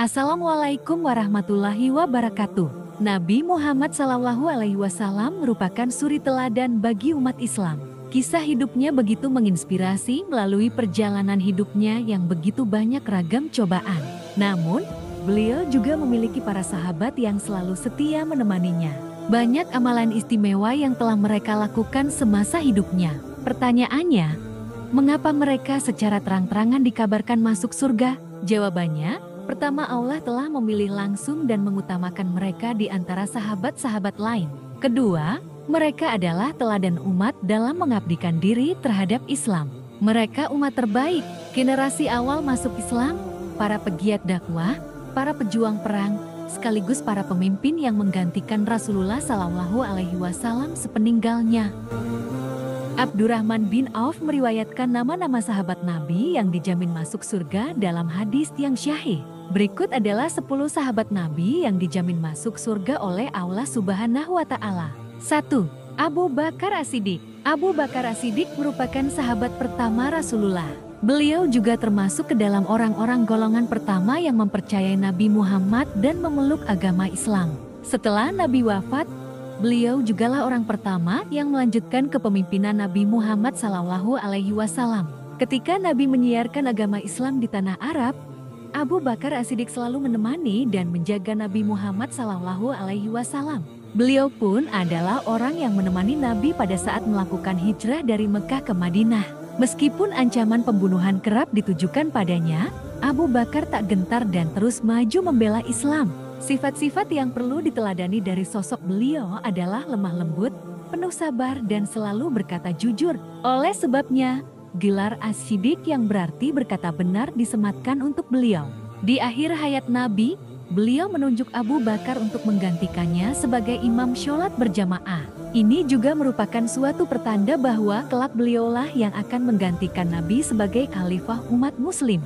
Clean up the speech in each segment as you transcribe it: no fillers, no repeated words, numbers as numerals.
Assalamualaikum warahmatullahi wabarakatuh. Nabi Muhammad SAW merupakan suri teladan bagi umat Islam. Kisah hidupnya begitu menginspirasi melalui perjalanan hidupnya yang begitu banyak ragam cobaan. Namun, beliau juga memiliki para sahabat yang selalu setia menemaninya. Banyak amalan istimewa yang telah mereka lakukan semasa hidupnya. Pertanyaannya, mengapa mereka secara terang-terangan dikabarkan masuk surga? Jawabannya, pertama, Allah telah memilih langsung dan mengutamakan mereka di antara sahabat-sahabat lain. Kedua, mereka adalah teladan umat dalam mengabdikan diri terhadap Islam. Mereka umat terbaik, generasi awal masuk Islam, para pegiat dakwah, para pejuang perang, sekaligus para pemimpin yang menggantikan Rasulullah SAW sepeninggalnya. Abdurrahman bin Auf meriwayatkan nama-nama sahabat Nabi yang dijamin masuk surga dalam hadis yang syahih. Berikut adalah 10 sahabat Nabi yang dijamin masuk surga oleh Allah Subhanahu wa Ta'ala. 1. Abu Bakar As-Siddiq. Abu Bakar As-Siddiq merupakan sahabat pertama Rasulullah. Beliau juga termasuk ke dalam orang-orang golongan pertama yang mempercayai Nabi Muhammad dan memeluk agama Islam. Setelah Nabi wafat, beliau jugalah orang pertama yang melanjutkan kepemimpinan Nabi Muhammad SAW. Ketika Nabi menyiarkan agama Islam di tanah Arab, Abu Bakar As-Siddiq selalu menemani dan menjaga Nabi Muhammad SAW. Beliau pun adalah orang yang menemani Nabi pada saat melakukan hijrah dari Mekah ke Madinah. Meskipun ancaman pembunuhan kerap ditujukan padanya, Abu Bakar tak gentar dan terus maju membela Islam. Sifat-sifat yang perlu diteladani dari sosok beliau adalah lemah lembut, penuh sabar dan selalu berkata jujur. Oleh sebabnya, gelar As-Siddiq yang berarti berkata benar disematkan untuk beliau. Di akhir hayat Nabi, beliau menunjuk Abu Bakar untuk menggantikannya sebagai imam sholat berjamaah. Ini juga merupakan suatu pertanda bahwa kelak beliaulah yang akan menggantikan Nabi sebagai khalifah umat muslim.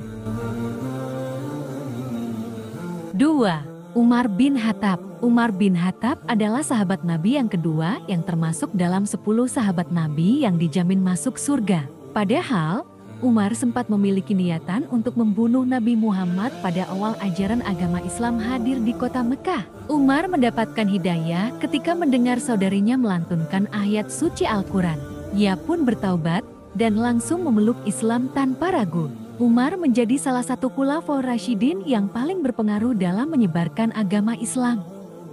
2. Umar bin Khattab. Umar bin Khattab adalah sahabat Nabi yang kedua yang termasuk dalam 10 sahabat Nabi yang dijamin masuk surga. Padahal, Umar sempat memiliki niatan untuk membunuh Nabi Muhammad pada awal ajaran agama Islam hadir di kota Mekah. Umar mendapatkan hidayah ketika mendengar saudarinya melantunkan ayat suci Al-Quran. Ia pun bertaubat dan langsung memeluk Islam tanpa ragu. Umar menjadi salah satu khulafaur rasyidin yang paling berpengaruh dalam menyebarkan agama Islam.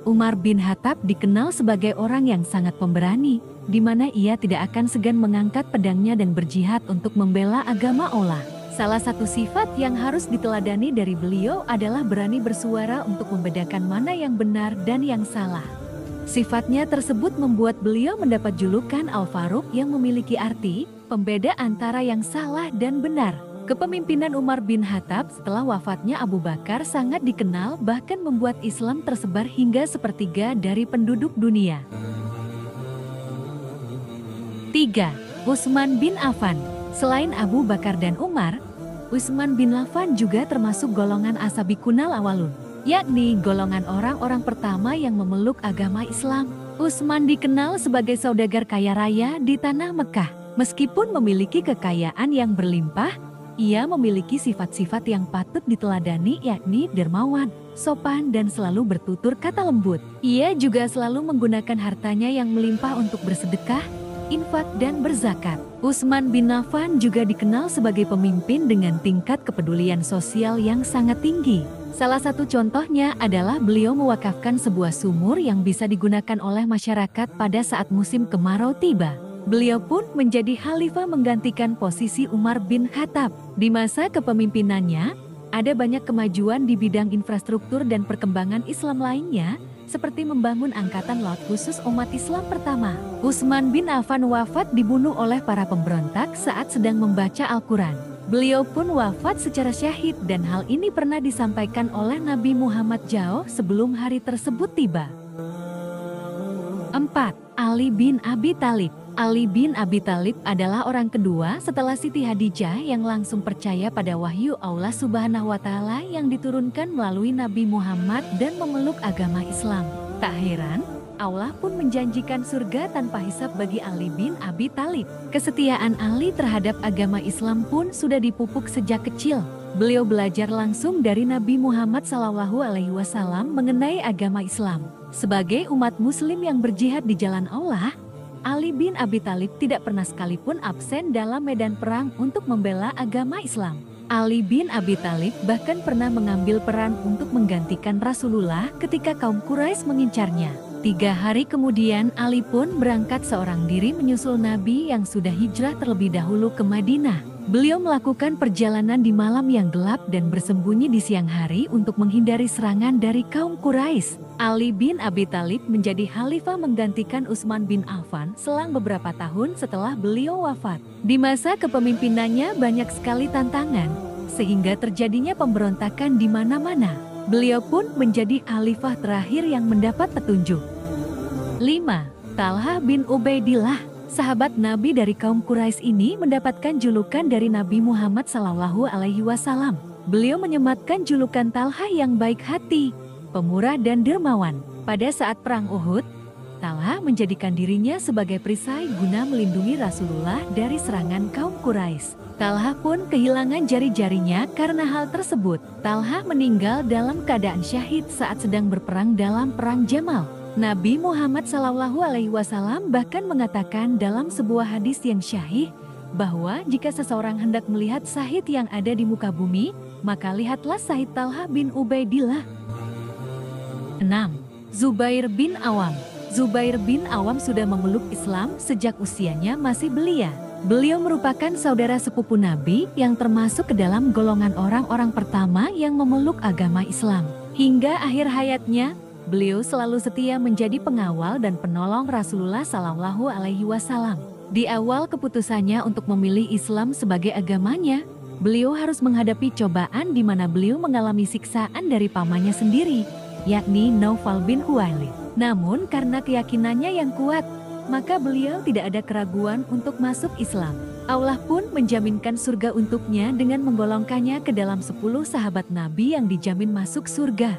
Umar bin Khattab dikenal sebagai orang yang sangat pemberani, di mana ia tidak akan segan mengangkat pedangnya dan berjihad untuk membela agama Allah. Salah satu sifat yang harus diteladani dari beliau adalah berani bersuara untuk membedakan mana yang benar dan yang salah. Sifatnya tersebut membuat beliau mendapat julukan Al-Faruq yang memiliki arti pembeda antara yang salah dan benar. Kepemimpinan Umar bin Khattab setelah wafatnya Abu Bakar sangat dikenal, bahkan membuat Islam tersebar hingga sepertiga dari penduduk dunia. 3. Utsman bin Affan. Selain Abu Bakar dan Umar, Utsman bin Affan juga termasuk golongan asabiqunal awalun, yakni golongan orang-orang pertama yang memeluk agama Islam. Utsman dikenal sebagai saudagar kaya raya di tanah Mekah. Meskipun memiliki kekayaan yang berlimpah, ia memiliki sifat-sifat yang patut diteladani, yakni dermawan, sopan dan selalu bertutur kata lembut. Ia juga selalu menggunakan hartanya yang melimpah untuk bersedekah, infak dan berzakat. Utsman bin Affan juga dikenal sebagai pemimpin dengan tingkat kepedulian sosial yang sangat tinggi. Salah satu contohnya adalah beliau mewakafkan sebuah sumur yang bisa digunakan oleh masyarakat pada saat musim kemarau tiba. Beliau pun menjadi khalifah menggantikan posisi Umar bin Khattab. Di masa kepemimpinannya, ada banyak kemajuan di bidang infrastruktur dan perkembangan Islam lainnya, seperti membangun angkatan laut khusus umat Islam pertama. Utsman bin Affan wafat dibunuh oleh para pemberontak saat sedang membaca Al-Quran. Beliau pun wafat secara syahid dan hal ini pernah disampaikan oleh Nabi Muhammad jauh sebelum hari tersebut tiba. 4. Ali bin Abi Thalib. Ali bin Abi Thalib adalah orang kedua setelah Siti Hadijah yang langsung percaya pada wahyu Allah Subhanahu wa Ta'ala yang diturunkan melalui Nabi Muhammad dan memeluk agama Islam. Tak heran, Allah pun menjanjikan surga tanpa hisab bagi Ali bin Abi Thalib. Kesetiaan Ali terhadap agama Islam pun sudah dipupuk sejak kecil. Beliau belajar langsung dari Nabi Muhammad SAW mengenai agama Islam. Sebagai umat muslim yang berjihad di jalan Allah, Ali bin Abi Thalib tidak pernah sekalipun absen dalam medan perang untuk membela agama Islam. Ali bin Abi Thalib bahkan pernah mengambil peran untuk menggantikan Rasulullah ketika kaum Quraisy mengincarnya. 3 hari kemudian Ali pun berangkat seorang diri menyusul Nabi yang sudah hijrah terlebih dahulu ke Madinah. Beliau melakukan perjalanan di malam yang gelap dan bersembunyi di siang hari untuk menghindari serangan dari kaum Quraisy. Ali bin Abi Thalib menjadi khalifah menggantikan Utsman bin Affan selang beberapa tahun setelah beliau wafat. Di masa kepemimpinannya banyak sekali tantangan, sehingga terjadinya pemberontakan di mana-mana. Beliau pun menjadi khalifah terakhir yang mendapat petunjuk. 5. Talhah bin Ubaidillah. Sahabat Nabi dari kaum Quraisy ini mendapatkan julukan dari Nabi Muhammad SAW. Beliau menyematkan julukan Talhah yang baik hati, pemurah dan dermawan. Pada saat perang Uhud, Talhah menjadikan dirinya sebagai perisai guna melindungi Rasulullah dari serangan kaum Quraisy. Talhah pun kehilangan jari-jarinya karena hal tersebut. Talhah meninggal dalam keadaan syahid saat sedang berperang dalam perang Jamal. Nabi Muhammad SAW bahkan mengatakan dalam sebuah hadis yang syahih bahwa jika seseorang hendak melihat syahid yang ada di muka bumi, maka lihatlah syahid Talhah bin Ubaidillah. 6. Zubair bin Awam. Zubair bin Awam sudah memeluk Islam sejak usianya masih belia. Beliau merupakan saudara sepupu Nabi yang termasuk ke dalam golongan orang-orang pertama yang memeluk agama Islam. Hingga akhir hayatnya, beliau selalu setia menjadi pengawal dan penolong Rasulullah SAW. Di awal keputusannya untuk memilih Islam sebagai agamanya, beliau harus menghadapi cobaan di mana beliau mengalami siksaan dari pamannya sendiri, yakni Naufal bin Huwailid. Namun karena keyakinannya yang kuat, maka beliau tidak ada keraguan untuk masuk Islam. Allah pun menjaminkan surga untuknya dengan menggolongkannya ke dalam 10 sahabat Nabi yang dijamin masuk surga.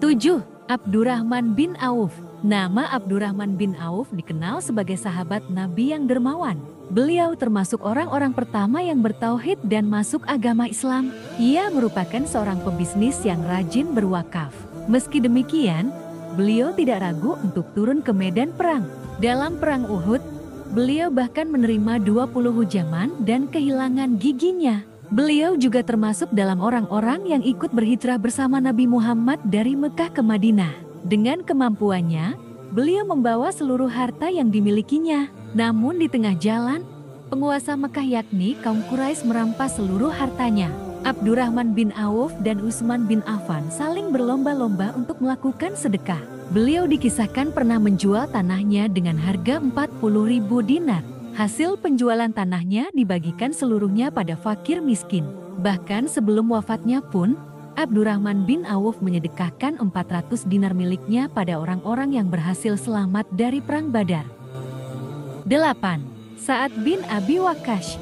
7. Abdurrahman bin Auf. Nama Abdurrahman bin Auf dikenal sebagai sahabat Nabi yang dermawan. Beliau termasuk orang-orang pertama yang bertauhid dan masuk agama Islam. Ia merupakan seorang pebisnis yang rajin berwakaf. Meski demikian, beliau tidak ragu untuk turun ke medan perang. Dalam perang Uhud, beliau bahkan menerima 20 hujaman dan kehilangan giginya. Beliau juga termasuk dalam orang-orang yang ikut berhijrah bersama Nabi Muhammad dari Mekah ke Madinah. Dengan kemampuannya, beliau membawa seluruh harta yang dimilikinya. Namun di tengah jalan, penguasa Mekah yakni kaum Quraisy merampas seluruh hartanya. Abdurrahman bin Auf dan Utsman bin Affan saling berlomba-lomba untuk melakukan sedekah. Beliau dikisahkan pernah menjual tanahnya dengan harga 40.000 dinar. Hasil penjualan tanahnya dibagikan seluruhnya pada fakir miskin. Bahkan sebelum wafatnya pun, Abdurrahman bin Auf menyedekahkan 400 dinar miliknya pada orang-orang yang berhasil selamat dari perang Badar. 8. Sa'ad bin Abi Waqqas.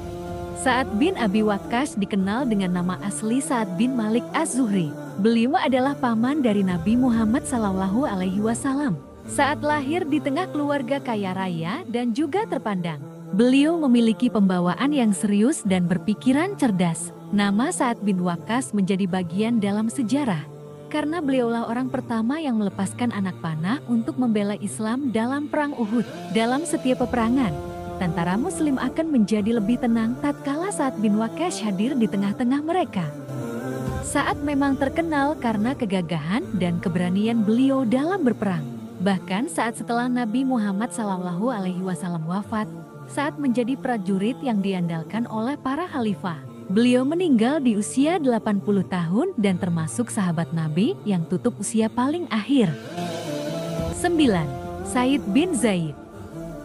Sa'ad bin Abi Waqqas dikenal dengan nama asli Sa'ad bin Malik Az-Zuhri. Beliau adalah paman dari Nabi Muhammad SAW. Saat lahir di tengah keluarga kaya raya dan juga terpandang, beliau memiliki pembawaan yang serius dan berpikiran cerdas. Nama Sa'ad bin Waqqas menjadi bagian dalam sejarah karena beliaulah orang pertama yang melepaskan anak panah untuk membela Islam dalam perang Uhud. Dalam setiap peperangan, tentara Muslim akan menjadi lebih tenang tatkala Sa'ad bin Waqqas hadir di tengah-tengah mereka. Sa'ad memang terkenal karena kegagahan dan keberanian beliau dalam berperang. Bahkan saat setelah Nabi Muhammad SAW wafat, Sa'ad menjadi prajurit yang diandalkan oleh para khalifah. Beliau meninggal di usia 80 tahun dan termasuk sahabat Nabi yang tutup usia paling akhir. 9. Said bin Zaid.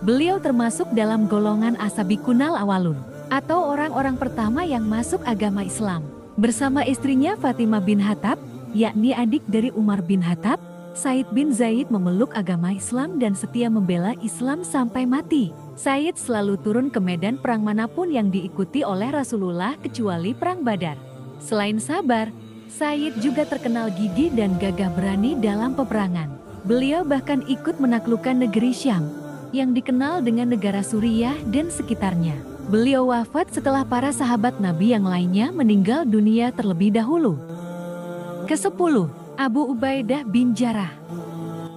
Beliau termasuk dalam golongan As-Sabiqunal Awwalun atau orang-orang pertama yang masuk agama Islam. Bersama istrinya Fatimah bin Khattab, yakni adik dari Umar bin Khattab, Said bin Zaid memeluk agama Islam dan setia membela Islam sampai mati. Said selalu turun ke medan perang manapun yang diikuti oleh Rasulullah kecuali perang Badar. Selain sabar, Said juga terkenal gigih dan gagah berani dalam peperangan. Beliau bahkan ikut menaklukkan negeri Syam, yang dikenal dengan negara Suriah dan sekitarnya. Beliau wafat setelah para sahabat Nabi yang lainnya meninggal dunia terlebih dahulu. Ke-10, Abu Ubaidah bin Jarrah.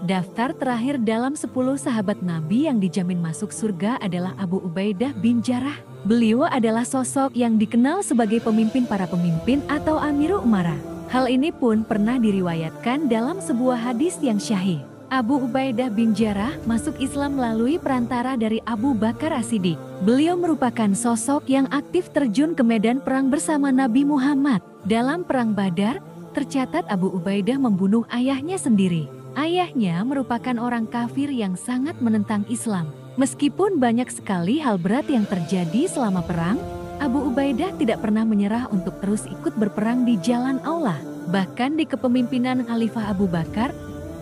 Daftar terakhir dalam 10 sahabat Nabi yang dijamin masuk surga adalah Abu Ubaidah bin Jarrah. Beliau adalah sosok yang dikenal sebagai pemimpin para pemimpin atau Amirul Umara. Hal ini pun pernah diriwayatkan dalam sebuah hadis yang syahih. Abu Ubaidah bin Jarrah masuk Islam melalui perantara dari Abu Bakar As-Siddiq. Beliau merupakan sosok yang aktif terjun ke medan perang bersama Nabi Muhammad. Dalam Perang Badar, tercatat Abu Ubaidah membunuh ayahnya sendiri. Ayahnya merupakan orang kafir yang sangat menentang Islam. Meskipun banyak sekali hal berat yang terjadi selama perang, Abu Ubaidah tidak pernah menyerah untuk terus ikut berperang di jalan Allah. Bahkan di kepemimpinan Khalifah Abu Bakar,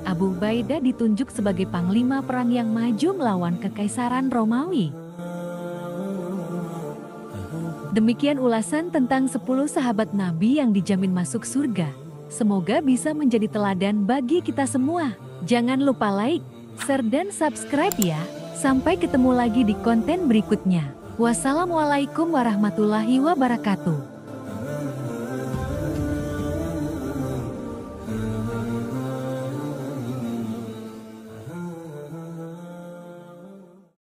Abu Ubaidah ditunjuk sebagai panglima perang yang maju melawan Kekaisaran Romawi. Demikian ulasan tentang 10 sahabat Nabi yang dijamin masuk surga. Semoga bisa menjadi teladan bagi kita semua. Jangan lupa like, share dan subscribe ya. Sampai ketemu lagi di konten berikutnya. Wassalamualaikum warahmatullahi wabarakatuh.